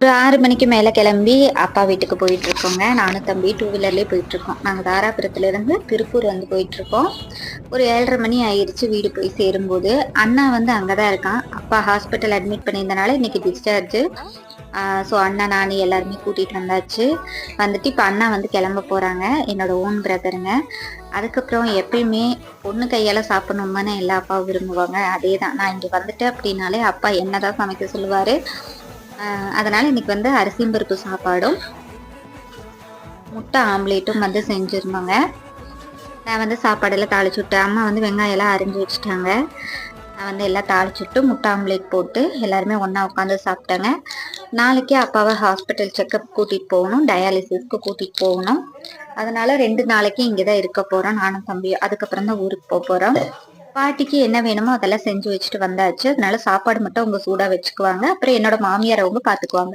ஒரு 6 மணிக்கு மேல கிளம்பி அப்பா வீட்டுக்கு போயிட்டுருக்கோங்க. நானும் தம்பி டூ வீலர்லயே போயிட்டுருக்கோம். நாங்க தாராபுரத்துலேருந்து திருப்பூர் வந்து போயிட்டுருக்கோம். ஒரு 7:30 மணி ஆயிருச்சு வீடு போய் சேரும்போது. அண்ணா வந்து அங்க தான் இருக்கான். அப்பா ஹாஸ்பிட்டல் அட்மிட் பண்ணியிருந்தனால இன்னைக்கு டிஸ்சார்ஜு. ஸோ அண்ணா, நானு எல்லாருமே கூட்டிட்டு வந்தாச்சு. வந்துட்டு இப்ப அண்ணா வந்து கிளம்ப போறாங்க. என்னோட ஓன் பிரதருங்க. அதுக்கப்புறம் எப்பயுமே பொண்ணு கையால சாப்பிடணும்னு எல்லா அப்பாவும் விரும்புவாங்க. அதேதான். நான் இங்க வந்துட்டேன் அப்படின்னாலே அப்பா என்ன தான் சமைக்க சொல்லுவாரு. அதனால இன்னைக்கு வந்து அரிசியும் பருப்பு சாப்பாடும், முட்டை ஆம்லேட்டும் வந்து செஞ்சிருந்தோங்க. நான் வந்து சாப்பாடெல்லாம் தாளிச்சு விட்டேன். அம்மா வந்து வெங்காயம் எல்லாம் அரிஞ்சு வச்சுட்டாங்க. நான் வந்து எல்லாம் தாளிச்சுட்டு முட்டை ஆம்லேட் போட்டு எல்லாருமே ஒண்ணா உட்காந்து சாப்பிட்டேங்க. நாளைக்கு அப்பாவை ஹாஸ்பிட்டல் செக்கப் கூட்டிட்டு போகணும். டயாலிசிஸ்க்கு கூட்டிட்டு போகணும். அதனால 2 நாளைக்கு இங்க தான் இருக்க போறோம். நானும் தம்பியும். அதுக்கப்புறம் தான் ஊருக்கு போறோம். பாட்டிக்கு என்ன வேணுமோ அதெல்லாம் செஞ்சு வச்சுட்டு வந்தாச்சு. அதனால சாப்பாடு மட்டும் அவங்க சூடா வச்சுக்குவாங்க. அப்புறம் என்னோட மாமியார் அவங்க பாத்துக்குவாங்க.